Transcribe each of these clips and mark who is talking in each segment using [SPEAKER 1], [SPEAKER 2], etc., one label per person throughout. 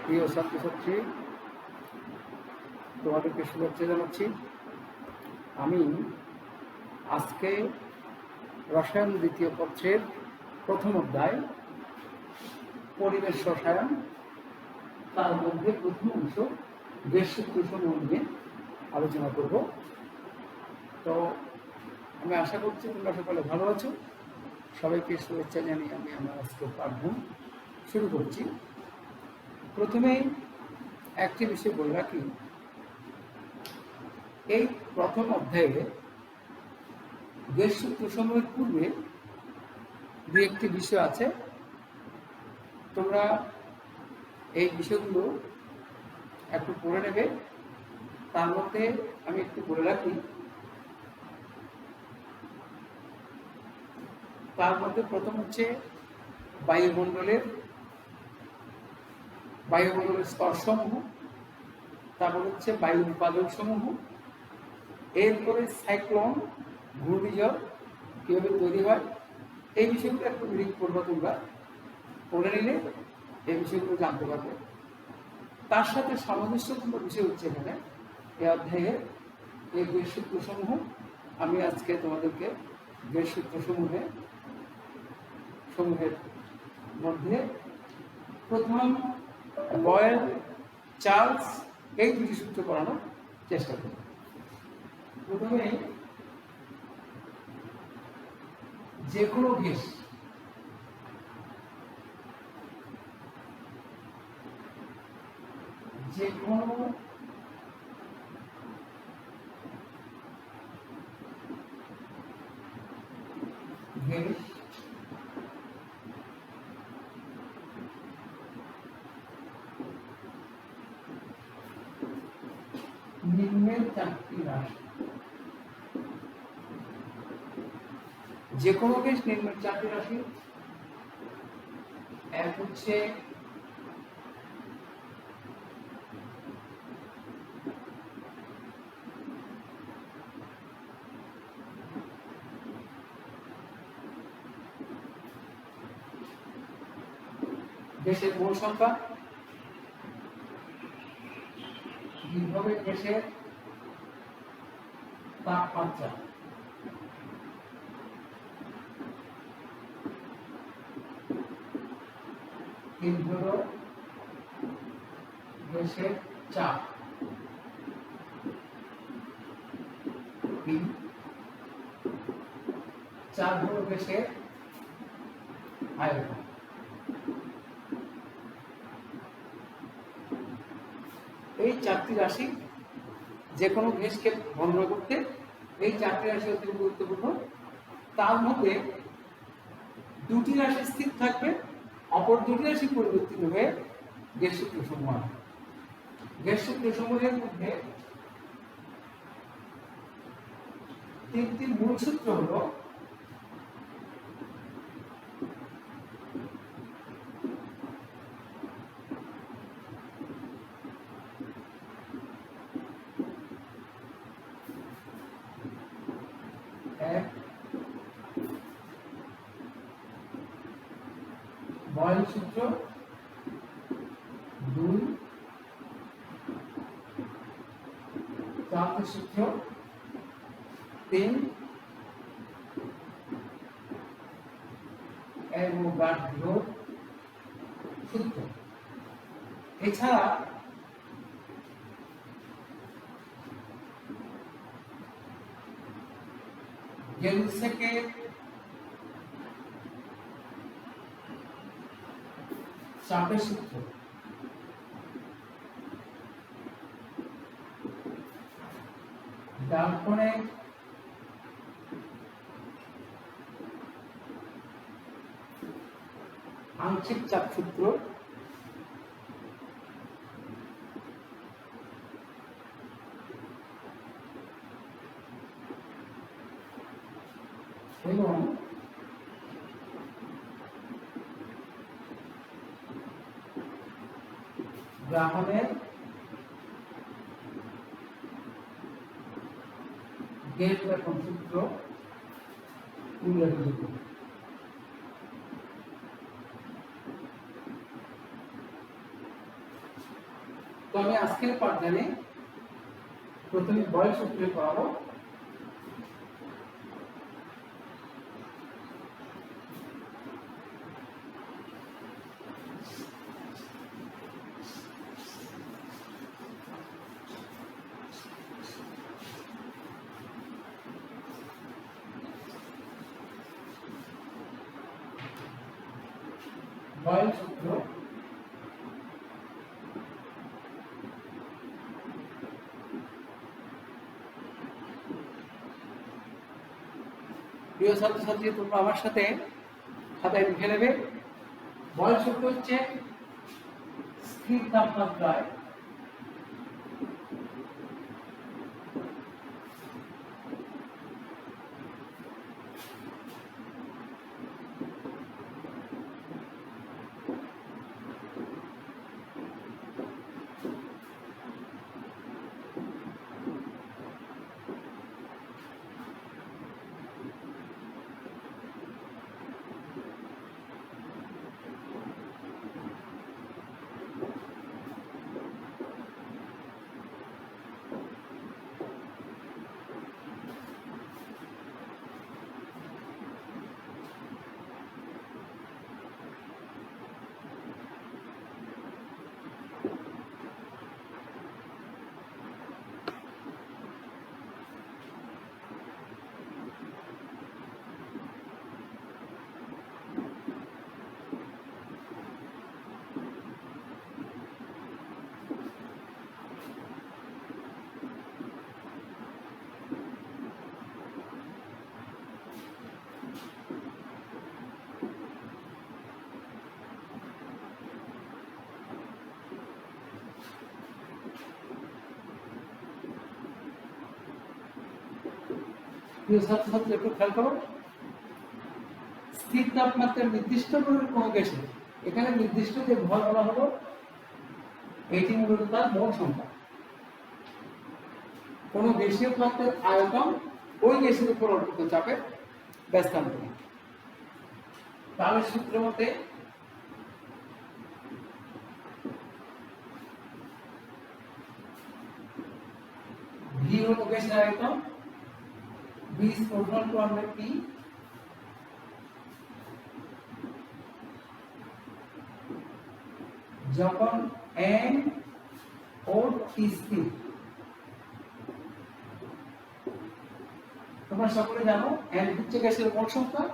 [SPEAKER 1] প্রিয় ছাত্রছাত্রী, তোমাদেরকে শুভেচ্ছা জানাচ্ছি। আমি আজকে রসায়ন দ্বিতীয় পত্রের প্রথম অধ্যায় পরিবেশ রসায়ন, তার মধ্যে প্রথম অংশ গ্যাস সূত্রসমূহ নিয়ে আলোচনা করব। তো আমি আশা করছি তোমরা সকলে ভালো আছো। সবাইকে শুভেচ্ছা জানিয়ে আমি আমার আজকের পাঠ্যক্রম শুরু করছি। প্রথমেই একটি বিষয় বলে রাখি, এই প্রথম অধ্যায়ে গ্যাস সূত্রসমূহের পূর্বে দু একটি বিষয় আছে। তোমরা এই বিষয়গুলো একটু পড়ে নেবে। তার মধ্যে আমি একটু বলে রাখি, তার মধ্যে প্রথম হচ্ছে বায়ুমণ্ডলের স্তরসমূহ, তারপর হচ্ছে বায়ু উপাদান সমূহ, এরপরে সাইক্লোন, ঘূর্ণিঝড় কীভাবে তৈরি হয়, এই বিষয়গুলো একটু রিড করবো। তোমরা পড়ে নিলে এই বিষয়গুলো জানতে পারবে। তার সাথে সামঞ্জস্যপূর্ণ বিষয় হচ্ছে এখানে এই অধ্যায়ে এই গ্যাস সূত্রসমূহ। আমি আজকে তোমাদেরকে গ্যাস সূত্রসমূহের মধ্যে প্রথম বয়েল, চার্লস, এই দুটি সূত্র পড়ানোর চেষ্টা করি। প্রথমে যে কোনো গ্যাস নিম্নের চারটি রাশি, যে কোনো গ্যাস নিম্নের চারটি রাশি। এক হচ্ছে গ্যাসের মোল সংখ্যা, দুইভাবে গ্যাসের তাপমাত্রা, তিন হলো গ্যাসের চাপ, চার হলো গ্যাসের আয়তন। এই চারটি রাশি যে কোনো গ্যাসকে বন্ধ করতে এই চারটি রাশি অতি গুরুত্বপূর্ণ। তার মধ্যে দুটি রাশি স্থির থাকবে, অপর দুটি রাশি পরিবর্তিত হয়ে গ্যাস সূত্রসমূহ আসবে। গ্যাস সূত্রসমূহের মধ্যে তিনটি মূল সূত্র হলো এক, বয়েল সূত্র, দুই, চার্লস সূত্র, তিন, অ্যাভোগাড্রো সূত্র। এছাড়া গেলসেকের চাপের সূত্র, ডাল্টনের আংশিক চাপ সূত্র, এবং গ্রাহামের গেট ব্যাপন সূত্র উল্লেখযোগ্য। আমি আজকের পাঠদানে প্রথমে বল সূত্রে পড়াবো। বল সূত্র প্রিয় ছাত্রছাত্রী, তোমরা আমার সাথে খাতায় লিখে নেবে। বল সূত্র হচ্ছে স্থির তাপমাত্রায় ছাত্রছাত্রী একটু খেয়াল করো, স্থির তাপমাত্রার নির্দিষ্ট কোনো গ্যাসে এখানে নির্দিষ্ট যে ভর বলা হলো এটি মূলত তার মোট সংখ্যা। কোন গ্যাসীয় পদার্থের আয়তন ওই গ্যাসের উপর অর্পিত চাপের ব্যস্তান্তর। তাহলে সূত্র মতে ভি হলো গ্যাসের আয়তন, V is proportional to 100 P, যখন N ও T স্থির। তোমরা সকলে জানো N হচ্ছে গ্যাসের মোট সংখ্যা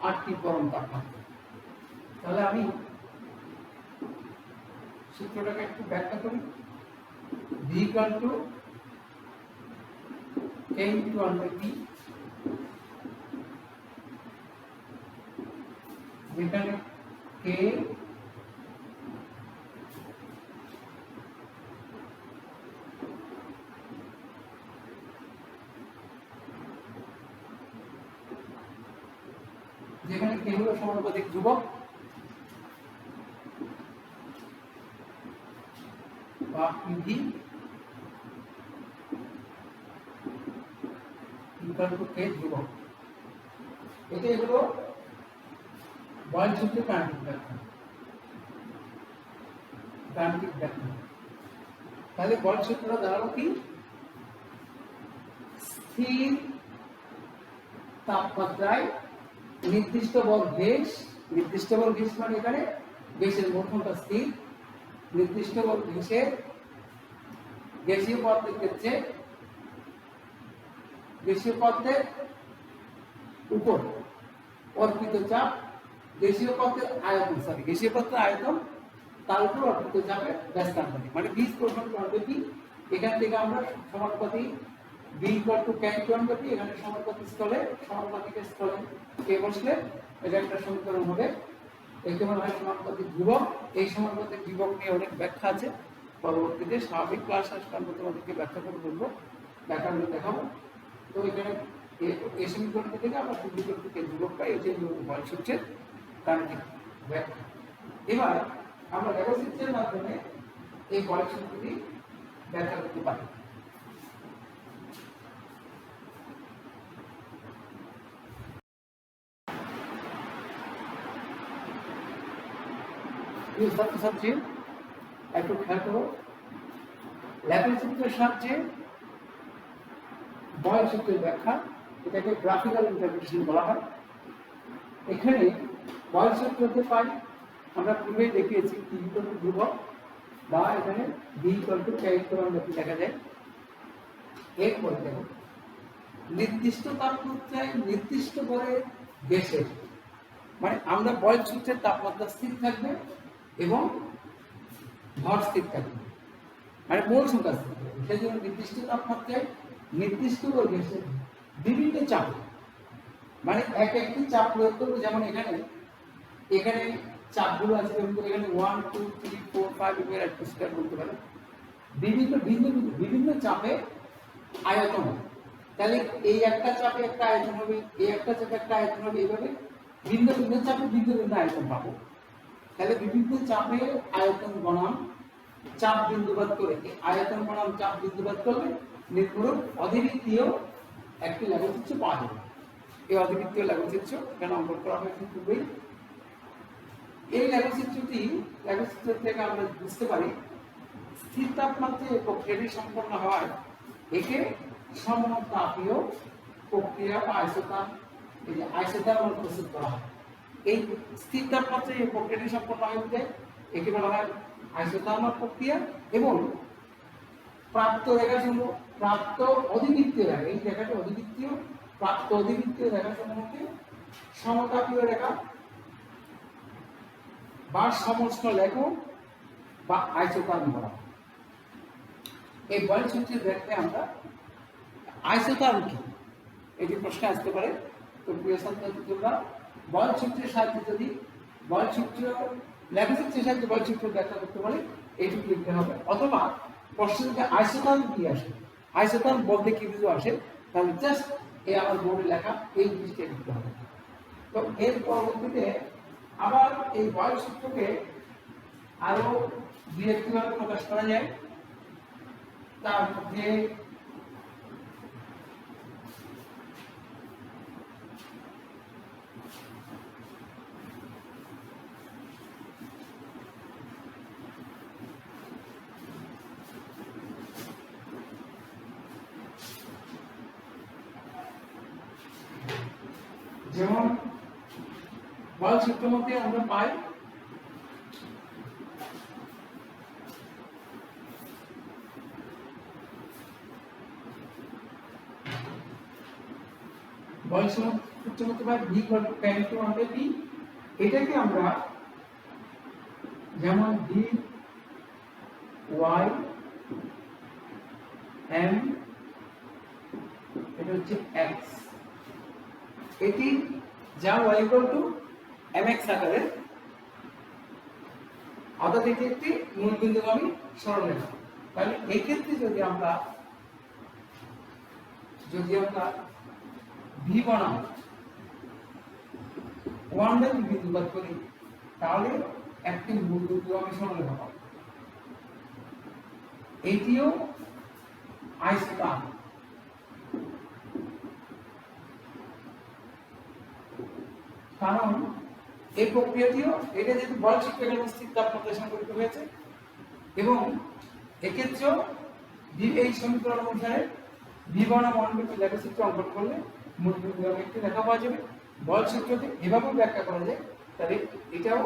[SPEAKER 1] আর T পরম তাপমাত্রা। তাহলে আমি সূত্রটাকে একটু ব্যাখ্যা করি। V equal to K into 100 P, যেখানে K হলো সমানুপাতিক ধ্রুবক বা PV equal to K ধ্রুবক। এটাই হলো বল সূত্রের গাণিতিক ব্যাখ্যা। তাহলে বল সূত্রটা দাঁড়ালো কি? স্থির তাপমাত্রায় নির্দিষ্ট বল গ্যাস, নির্দিষ্ট বল গ্যাস মানে এখানে গ্যাসের মোট সংখ্যা স্থির, নির্দিষ্ট বল গ্যাসের গ্যাসীয় পদার্থের ক্ষেত্রে গ্যাসীয় পদার্থের উপর অর্পিত চাপ, গ্যাসীয় পদার্থের আয়তন তার উপর অর্পিত চাপের ব্যস্তান্তর, মানে বীজ প্রশ্ন করবে কি এখান থেকে আমরা সমানুপাতি B equal to K into 100 P, এখানে সমানুপাতিক স্থলে কে বসলে এটা একটা সমীকরণ হবে। একে বলা হয় সমানুপাতিক ধ্রুবক। এই সমানুপাতিক ধ্রুবক নিয়ে অনেক ব্যাখ্যা আছে, পরবর্তীতে স্বাভাবিক ক্লাস আসলে আমরা তোমাদেরকে ব্যাখ্যা করে বলবো, ব্যাখ্যা করে দেখাবো। তো এখানে এই সমীকরণ থেকে আমরা ধ্রুবক পাই, এই যে বল সূত্রের গাণিতিক ব্যাখ্যা। এবার আমরা লেখচিত্রের মাধ্যমে এই বল সূত্রটি ব্যাখ্যা করতে পারি। ছাত্রছাত্রী একটু খেয়াল করো, লেখচিত্রের সাহায্যে বয়েল সূত্রের ব্যাখ্যা, এটাকে গ্রাফিক্যাল ইন্টারপ্রিটেশন বলা হয়। এখানে বয়েল সূত্রতে পাই আমরা পূর্বেই দেখিয়েছি টি ইকুয়াল টু ধ্রুবক, বা এখানে V equal two K equal to দেখা যায়। এরপরে দেখো নির্দিষ্ট তাপমাত্রায় নির্দিষ্ট করে গ্যাসের, মানে আমরা বয়েল সূত্রের তাপমাত্রা স্থির থাকবে এবং ভর স্থির থাকবে, মানে মোল সংখ্যা স্থির থাকবে। সেই জন্য নির্দিষ্ট তাপমাত্রায় নির্দিষ্ট করে গ্যাসের বিভিন্ন চাপ, মানে এক একটি চাপ প্রয়োগ করবো। যেমন এখানে এখানে চাপগুলো আছে, যেমন এখানে 1 2 3 4 5 এর একটা স্কয়ার বলতে পারে। বিভিন্ন ভিন্ন বিভিন্ন চাপে আয়তন, তাহলে এই একটা চাপে একটা আয়তন হবে, এই একটা চাপে একটা আয়তন হবে, এইভাবে ভিন্ন ভিন্ন চাপে ভিন্ন ভিন্ন আয়তন পাবো। তাহলে বিভিন্ন চাপে আয়তন বনাম চাপ বিন্দুবাদ করে আয়তন বনাম চাপ বিন্দুবাদ করলে নির্ভর অধিবৃত্তীয় একটি লেখচিত্র পাওয়া যাবে। এই অধিবৃত্তীয় লেখচিত্র এখানে অঙ্কন করা হয়েছে পূর্বেই। এই লেখচিত্র থেকে আমরা বুঝতে পারি স্থির তাপমাত্রায় এই প্রক্রিয়াটি সম্পন্ন হয় একে সমতাপীয় প্রক্রিয়া বা আইসোথার্মাল প্রসেস বলা হয়। এই স্থির তাপমাত্রায় এই প্রক্রিয়াটি সম্পন্ন হয় বলতে একে বলা হয় আইসোথার্মাল প্রক্রিয়া। এবং প্রাপ্ত রেখাসমূহ, প্রাপ্ত অধিবৃত্তীয় রেখা, এই রেখাটি অধিবৃত্তীয়, প্রাপ্ত অধিবৃত্তীয় রেখাসমূহকে সমতাপীয় রেখা বা সমষ্ণ লেখ বা আইসোথার্ম বলা হয়। এই বয়েল সূত্রের ব্যাখ্যায় আমরা আইসোথার্ম কি, এটি প্রশ্ন আসতে পারে। তো প্রিয় ছাত্রছাত্রী, তোমরা বয়েল সূত্রের সাহায্যে যদি বয়েল সূত্র লেখচিত্রের সাহায্যে বয়েল সূত্র ব্যাখ্যা করতে পারে এইটুকু লিখতে হবে। অথবা প্রশ্ন যদি আইসোথার্ম কি আসে, আইসোথার্ম বলতে কি কিছু আসে, তাহলে জাস্ট এই আমার বোর্ডে লেখা এই জিনিসটা লিখতে হবে। তো এর পরবর্তীতে আবার এই বয়েল সূত্রকে আরো দুই একটি ভাবে প্রকাশ করা যায়। তার মধ্যে যেমন বয়েল সূত্রের মধ্যে আমরা পাই বয়েল সূত্রের মধ্যে pi V equal to tan two হবে পি। এটাকে আমরা যেমন ভি ওয়াই এম, এটা হচ্ছে এক্স, এটি যা y ইকুয়াল টু mx আকারে, অর্থাৎ এটি একটি মূলবিন্দুগামী সরলরেখা। তাহলে এই ক্ষেত্রে যদি আমরা v বনাম 1/v বিন্দুবাদ করি তাহলে একটি মূলবিন্দুগামী সরলরেখা পাবো। এটিও আইসোথার্ম, কারণ এই প্রক্রিয়াটিও এটা যেহেতু বয়েল সূত্রের এখানে স্থির তাপমাত্রায় সংঘটিত হয়েছে এবং এক্ষেত্রেও এই সমীকরণ অনুসারে ভি বনাম 1/v লেখচিত্র অঙ্কন করলে মূলবিন্দুগামী একটি রেখা পাওয়া যাবে। বয়েল সূত্রকে এভাবে ব্যাখ্যা করা যায়, তাহলে এটাও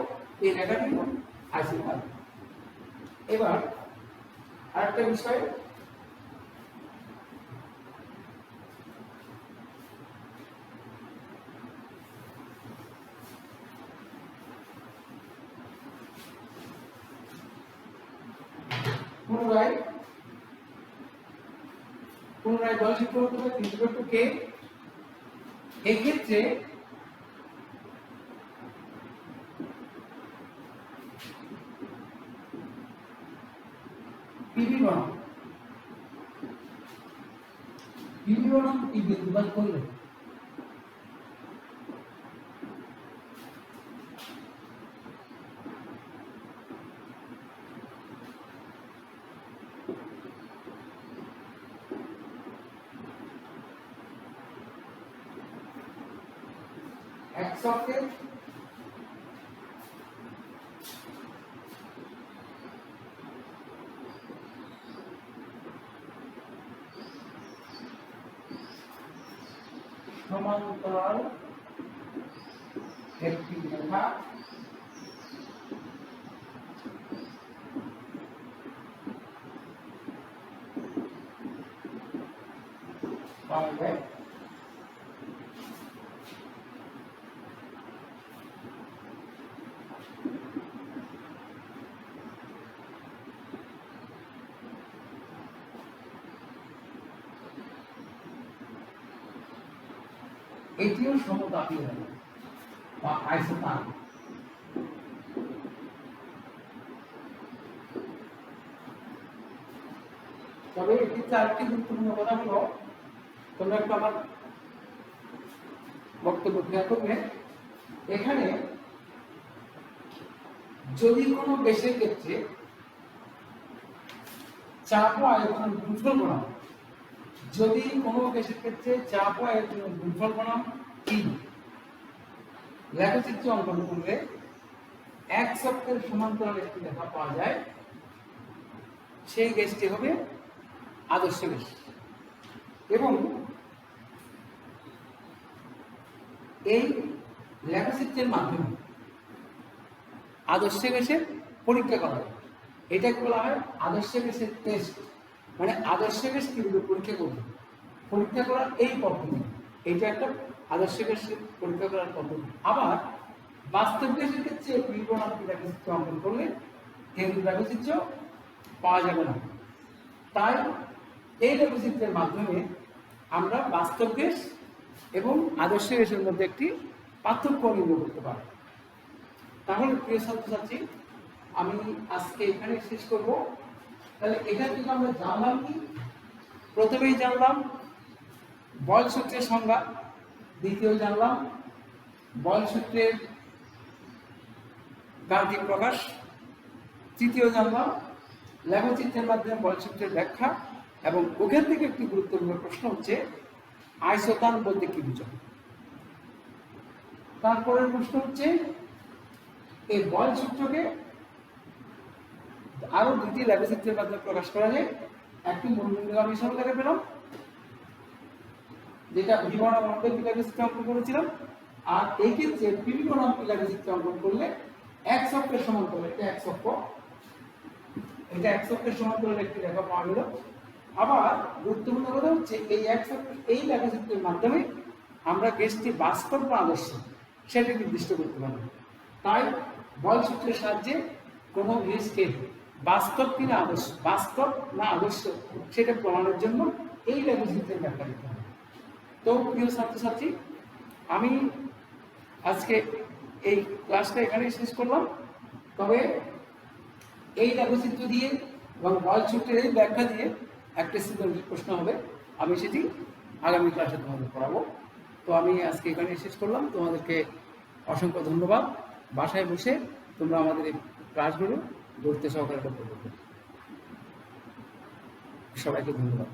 [SPEAKER 1] এই রেখাটি আইসোথার্ম। এবার আরেকটা বিষয়, পুনরায় বয়েল সূত্র হতে হবে P ইকুয়াল টু K। এক্ষেত্রে পিবি বনাম P বিন্দুবাদ করলে x অক্ষে সমান্তরাল একটি রেখা পাওয়া যায়। এটিও সমতাপী হবে বা আইসোতান। তবে এটিতে আরেকটি গুরুত্বপূর্ণ কথা হলো, তোমরা একটু আমার বক্তব্য খেয়াল করবে, এখানে যদি কোনো দেশের ক্ষেত্রে চাপ ও আয়তনের গুণফল বনাম, যদি কোনো দেশের ক্ষেত্রে চাপ ও আয়তনের গুণফল বনাম কি লেখচিত্র অঙ্কন করলে এক অক্ষের সমান্তরাল একটি রেখা পাওয়া যায়, সেই দেশটি হবে আদর্শ দেশ। এবং এই লেখচিত্রের মাধ্যমে আদর্শ দেশের পরীক্ষা করা হয়। এটাকে বলা হয় আদর্শ দেশের টেস্ট। মানে আদর্শ দেশ কিভাবে পরীক্ষা করবে, পরীক্ষা করার এই পদ্ধতি, এইটা একটা আদর্শ দেশের পরীক্ষা করার পদ্ধতি। আবার বাস্তব দেশের ক্ষেত্রে বিবরণাত্মক লেখচিত্র অঙ্কন করলে এই লেখচিত্র পাওয়া যাবে না। তাই এই লেখচিত্রের মাধ্যমে আমরা বাস্তব দেশ এবং আদর্শ দেশের মধ্যে একটি পার্থক্য নির্ণয় করতে পারি। তাহলে প্রিয় ছাত্রছাত্রী, আমি আজকে এখানে শেষ করব। তাহলে এখান থেকে আমরা জানলাম কি, প্রথমেই জানলাম বল সূত্রের সংজ্ঞা, দ্বিতীয় জানলাম বল সূত্রের গাণিতিক প্রকাশ, তৃতীয় জানলাম লেখচিত্রের মাধ্যমে বল সূত্রের ব্যাখ্যা, এবং ওখান থেকে একটি গুরুত্বপূর্ণ প্রশ্ন হচ্ছে আইসোতান বলতে কি বোঝায়। তারপরের প্রশ্ন হচ্ছে এই বল সূত্রকে আরো দুটি লেখচিত্রের মাধ্যমে প্রকাশ করা যায়। একটি মূলবিন্দুগামী সরলরেখা পেলাম, যেটা বিবরণাত্মক লেখচিত্র অঙ্কন করেছিলাম, আর এই ক্ষেত্রে বিবরণাত্মক লেখচিত্র অঙ্কন করলে এক অক্ষের সমান্তরাল, এটা এক অক্ষ, এটা এক অক্ষের সমান্তরাল একটি রেখা পাওয়া গেল। আবার গুরুত্বপূর্ণ কথা হচ্ছে এই এক অক্ষের এই লেখচিত্রের মাধ্যমে আমরা দেশটি বাস্তব বা আদর্শ সেটা নির্দিষ্ট করতে পারব। তাই বল সূত্রের সাহায্যে কোনো জিনিসকে বাস্তব কিনা আদর্শ, বাস্তব না আদর্শ সেটা প্রমাণের জন্য এই লেখচিত্রের ব্যাখ্যা দিতে হবে। তো প্রিয় ছাত্রছাত্রী, আমি আজকে এই ক্লাসটা এখানেই শেষ করলাম। তবে এই লেখচিত্র দিয়ে এবং বল সূত্রের এই ব্যাখ্যা দিয়ে একটা সৃজনশীল প্রশ্ন হবে, আমি সেটি আগামী ক্লাসে তোমাদের পড়াবো। তো আমি আজকে এখানে শেষ করলাম। তোমাদেরকে অসংখ্য ধন্যবাদ। বাসায় বসে তোমরা আমাদের এই ক্লাসগুলো ধরতে সহকারে করতে পারবে। সবাইকে ধন্যবাদ।